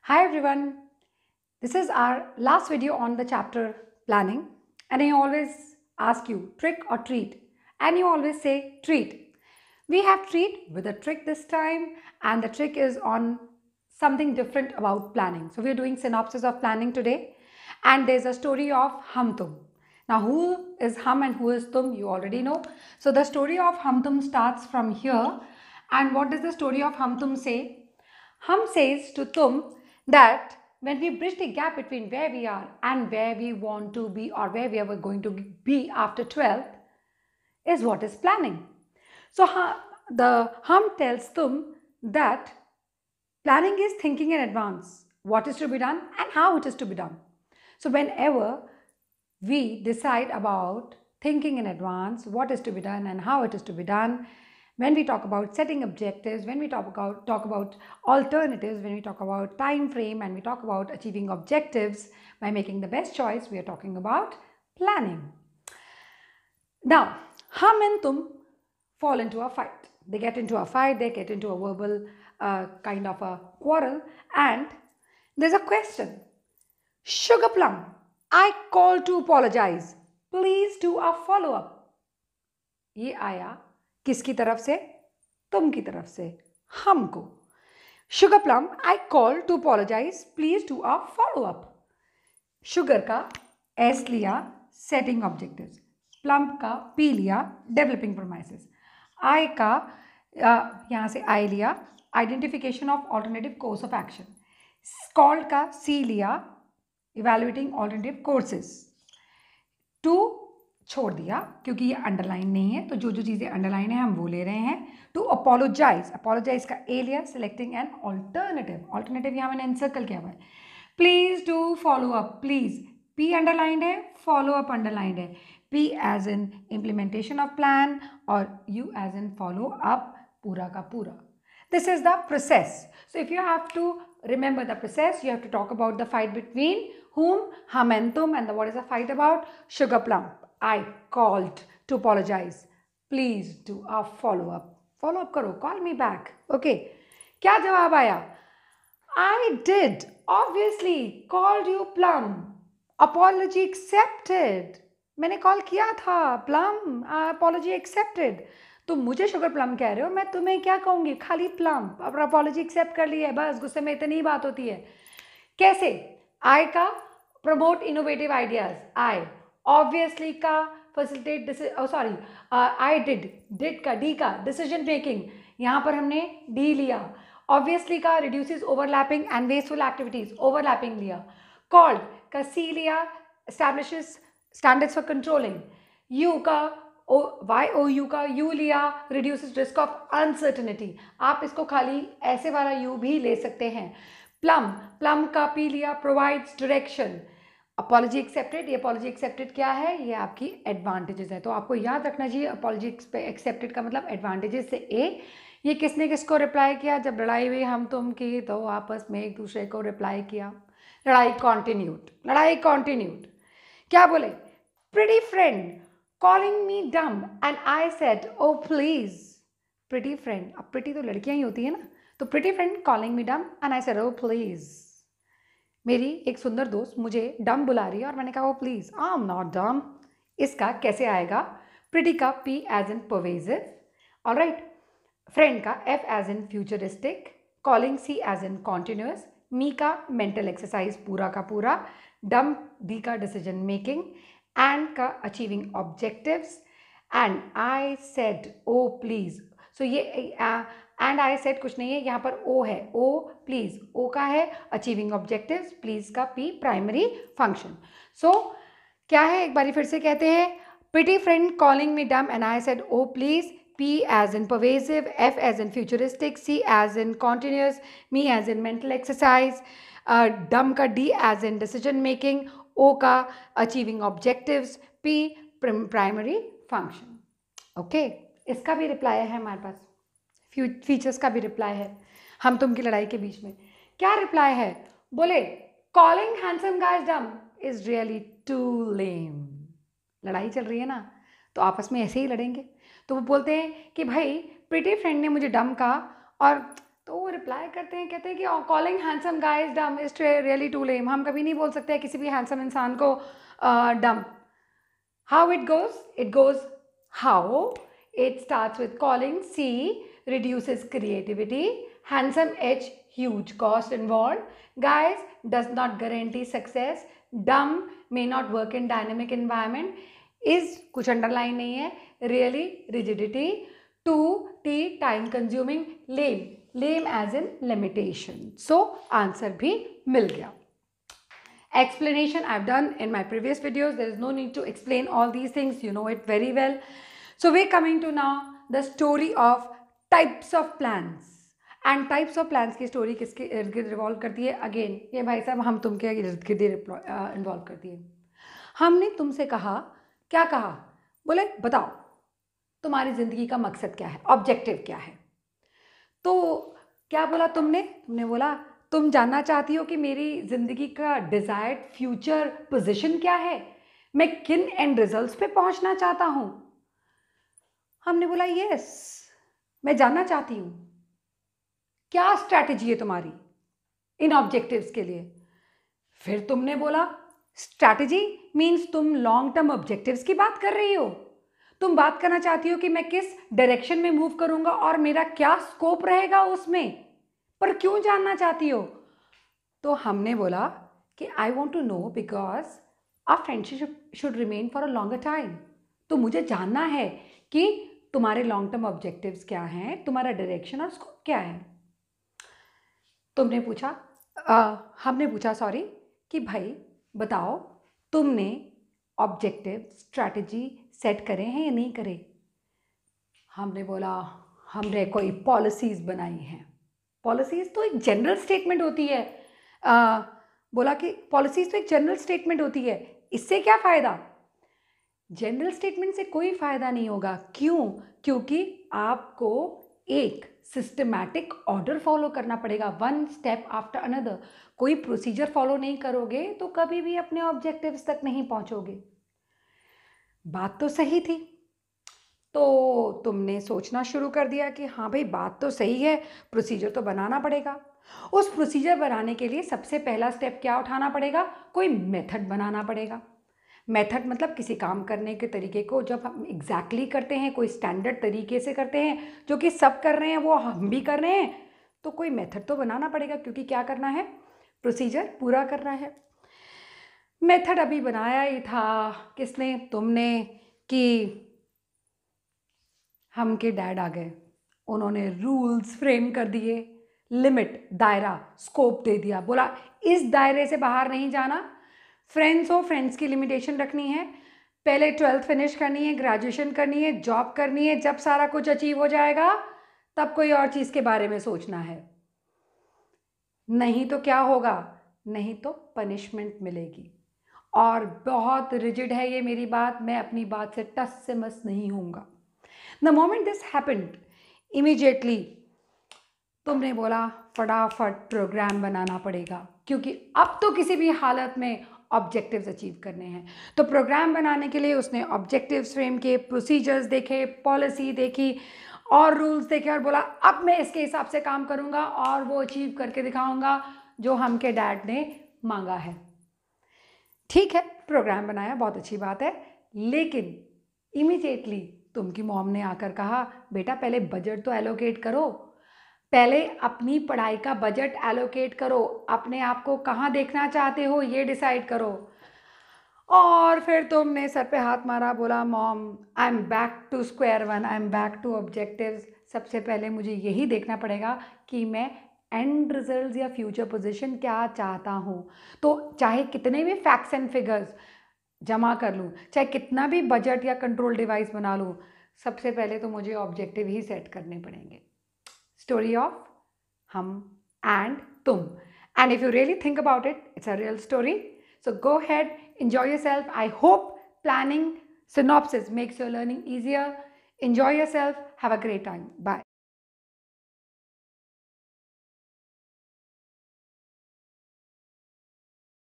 Hi everyone, this is our last video on the chapter planning, and I always ask you trick or treat, and you always say treat. We have treat with a trick this time, and the trick is on something different about planning. So we are doing synopsis of planning today, and there's a story of Hum Tum. Now who is Hum and who is Tum you already know. So the story of Hum Tum starts from here, and what does the story of Hum Tum say? Hum says to Tum that when we bridge the gap between where we are and where we want to be or where we are going to be after 12th is what is planning. So the Hum tells Tum that planning is thinking in advance what is to be done and how it is to be done. So whenever we decide about thinking in advance what is to be done and how it is to be done, when we talk about setting objectives, when we talk about alternatives, when we talk about time frame and we talk about achieving objectives by making the best choice, we are talking about planning. Now, Hum and Tum fall into a fight. They get into a fight, they get into a verbal kind of a quarrel, and there's a question. Sugar Plum, I call to apologize. Please do a follow-up. ये आया किसकी तरफ से? तुम की तरफ से, हमको. Sugar Plum, I call to apologize. Please do a follow-up. Sugar का S लिया, setting objectives. Plum का P लिया, developing promises. I का यहाँ से I लिया, identification of alternative course of action. Called का C लिया, evaluating alternative courses. To छोड़ दिया क्योंकि ये अंडरलाइन नहीं है, तो जो जो चीज़ें अंडरलाइन है हम वो ले रहे हैं. टू अपोलोजाइज, अपोलोजाइज का ए लिया, सिलेक्टिंग एन ऑल्टरनेटिव, ऑल्टरनेटिव यहाँ मैंने एनसर्कल किया हुआ है. Please do follow up, please P underlined है, फॉलो अप अंडरलाइंड है. P as in implementation of plan और U as in follow up पूरा का पूरा. This is the process. So if you have to remember the process, you have to talk about the fight between whom? Hum and Tum. And what is the fight about? Sugar Plum. I called to apologize. Please do a follow-up. Follow-up करो. Call me back. Okay. क्या जवाब आया? I did. Obviously. Called you Plum. Apology accepted. मैंने call किया था. Plum. Apology accepted. तुम मुझे sugar plum कह रहे हो, मैं तुम्हें क्या कहूँगी? खाली प्लम. अब अपॉलॉजी एक्सेप्ट कर ली है, बस गुस्से में इतनी बात होती है. कैसे? आई का प्रमोट इनोवेटिव आइडियाज, आई. ऑब्वियसली का फैसिलिटेट, सॉरी आई डिड का डी का डिसीजन मेकिंग, यहाँ पर हमने डी लिया. ऑब्वियसली का reduces overlapping and wasteful activities, overlapping लिया. कॉल्ड का सी लिया, establishes standards for controlling. You का YOU का U लिया, रिड्यूसेस रिस्क ऑफ अनसर्टनिटी. आप इसको खाली ऐसे वाला U भी ले सकते हैं. प्लम का P लिया, प्रोवाइड्स डायरेक्शन. अपॉलॉजी एक्सेप्टेड, ये अपॉलॉजी एक्सेप्टेड क्या है? ये आपकी एडवांटेजेस है, तो आपको याद रखना चाहिए अपॉलॉजी एक्सेप्टेड का मतलब एडवांटेजेस से ए. ये किसने किसको रिप्लाई किया? जब लड़ाई हुई हम तुम की, तो आपस में एक दूसरे को रिप्लाई किया. लड़ाई कॉन्टिन्यूड. क्या बोले? Pretty friend calling me dumb and I said, oh please. Pretty friend, अब pretty तो लड़कियां ही होती है ना, तो pretty friend calling me dumb and I said, oh please. मेरी एक सुंदर दोस्त मुझे dumb बुला रही है और मैंने कहा, oh please, I'm not dumb. इसका कैसे आएगा? pretty का P as in pervasive, alright. friend का F as in futuristic, calling C as in continuous, me का mental exercise पूरा का पूरा, dumb D का decision making, and का achieving objectives, and I said oh please. so ये and I said कुछ नहीं है, यहाँ पर O है, O please. O का है achieving objectives, please का P primary function. so क्या है? एक बारी फिर से कहते हैं. pretty friend calling me dumb and I said oh please. P as in pervasive, F as in futuristic, C as in continuous, me as in mental exercise, dumb का D as in decision making, O का achieving objectives, P primary function. Okay, इसका भी reply है हमारे पास, features का भी reply है हम तुम की लड़ाई के बीच में. क्या रिप्लाई है? बोले कॉलिंग हैंडसम गाइज डम इज रियली टू लेम. लड़ाई चल रही है ना, तो आपस में ऐसे ही लड़ेंगे. तो वो बोलते हैं कि भाई प्रिटी फ्रेंड ने मुझे डम कहा और तो वो रिप्लाई करते हैं, कहते हैं कि कॉलिंग हैंडसम गाइज डम इज रियली टू लेम. हम कभी नहीं बोल सकते किसी भी हैंडसम इंसान को डम. How it goes? It goes how. It starts with calling. C, reduces creativity. Handsome. H, huge cost involved. Guys, does not guarantee success. Dumb, may not work in dynamic environment. Is, कुछ underline नहीं है. Really, rigidity. 2, T, time consuming. Lame. Lame as in limitation. So, answer भी मिल गया. Explanation I've done in my previous videos. There is no need to explain all these things. You know it very well. So we're coming to now the story of types of plans. And types of plans की story किसके इर्द गिर्द revolve करती है? Again, ये भाई साहब हम तुम के इर्द गिर्द इन्वॉल्व करती है. हमने तुमसे कहा, क्या कहा? बोले बताओ तुम्हारी ज़िंदगी का मकसद क्या है, ऑब्जेक्टिव क्या है. तो क्या बोला तुमने? तुमने बोला तुम जानना चाहती हो कि मेरी ज़िंदगी का डिज़ायर्ड फ्यूचर पोजीशन क्या है, मैं किन एंड रिजल्ट्स पे पहुंचना चाहता हूं. हमने बोला यस, मैं जानना चाहती हूं. क्या स्ट्रैटेजी है तुम्हारी इन ऑब्जेक्टिव्स के लिए? फिर तुमने बोला स्ट्रैटेजी मीन्स तुम लॉन्ग टर्म ऑब्जेक्टिव्स की बात कर रही हो. तुम बात करना चाहती हो कि मैं किस डायरेक्शन में मूव करूंगा और मेरा क्या स्कोप रहेगा उसमें, पर क्यों जानना चाहती हो? तो हमने बोला कि I want to know because our friendship should remain for a longer time. तो मुझे जानना है कि तुम्हारे लॉन्ग टर्म ऑब्जेक्टिव्स क्या हैं, तुम्हारा डायरेक्शन और स्कोप क्या है. तुमने पूछा हमने पूछा सॉरी कि भाई बताओ तुमने ऑब्जेक्टिव स्ट्रैटेजी सेट करे हैं या नहीं करे. हमने बोला हमने कोई पॉलिसीज़ बनाई हैं. पॉलिसीज़ तो एक जनरल स्टेटमेंट होती है. बोला कि पॉलिसीज़ तो एक जनरल स्टेटमेंट होती है, इससे क्या फ़ायदा? जनरल स्टेटमेंट से कोई फ़ायदा नहीं होगा. क्यों? क्योंकि आपको एक सिस्टमैटिक ऑर्डर फॉलो करना पड़ेगा, वन स्टेप आफ्टर अनदर. कोई प्रोसीजर फॉलो नहीं करोगे तो कभी भी अपने ऑब्जेक्टिव्स तक नहीं पहुंचोगे. बात तो सही थी. तो तुमने सोचना शुरू कर दिया कि हाँ भाई बात तो सही है, प्रोसीजर तो बनाना पड़ेगा. उस प्रोसीजर बनाने के लिए सबसे पहला स्टेप क्या उठाना पड़ेगा? कोई मेथड बनाना पड़ेगा. मेथड मतलब किसी काम करने के तरीके को जब हम एग्जैक्टली करते हैं, कोई स्टैंडर्ड तरीके से करते हैं जो कि सब कर रहे हैं वो हम भी कर रहे हैं, तो कोई मेथड तो बनाना पड़ेगा क्योंकि क्या करना है? प्रोसीजर पूरा करना है. मेथड अभी बनाया ही था किसने? तुमने. कि हम के डैड आ गए, उन्होंने रूल्स फ्रेम कर दिए, लिमिट दायरा स्कोप दे दिया. बोला इस दायरे से बाहर नहीं जाना. फ्रेंड्स हो, फ्रेंड्स की लिमिटेशन रखनी है. पहले 12th फिनिश करनी है, ग्रेजुएशन करनी है, जॉब करनी है. जब सारा कुछ अचीव हो जाएगा तब कोई और चीज़ के बारे में सोचना है. नहीं तो क्या होगा? नहीं तो पनिशमेंट मिलेगी. और बहुत रिजिड है ये मेरी बात, मैं अपनी बात से टस से मस नहीं होऊंगा. The moment this happened, immediately तुमने बोला फटाफट प्रोग्राम बनाना पड़ेगा क्योंकि अब तो किसी भी हालत में ऑब्जेक्टिव्स अचीव करने हैं. तो प्रोग्राम बनाने के लिए उसने ऑब्जेक्टिव्स फ्रेम किए, प्रोसीजर्स देखे, पॉलिसी देखी और रूल्स देखे और बोला अब मैं इसके हिसाब से काम करूँगा और वो अचीव करके दिखाऊँगा जो हम के डैड ने मांगा है. ठीक है, प्रोग्राम बनाया, बहुत अच्छी बात है. लेकिन इमीडिएटली तुमकी मॉम ने आकर कहा बेटा पहले बजट तो एलोकेट करो, पहले अपनी पढ़ाई का बजट एलोकेट करो, अपने आप को कहाँ देखना चाहते हो ये डिसाइड करो. और फिर तुमने सर पे हाथ मारा, बोला mom I am back to square one, I am back to objectives. सबसे पहले मुझे यही देखना पड़ेगा कि मैं एंड रिजल्ट्स या फ्यूचर पोजीशन क्या चाहता हूँ. तो चाहे कितने भी फैक्ट्स एंड फिगर्स जमा कर लूँ, चाहे कितना भी बजट या कंट्रोल डिवाइस बना लूँ, सबसे पहले तो मुझे ऑब्जेक्टिव ही सेट करने पड़ेंगे. स्टोरी ऑफ हम एंड तुम. And if you really think about it, it's a real story. So go head, enjoy yourself. I hope planning synopsis makes your learning easier. Enjoy yourself. Have a great time. Bye.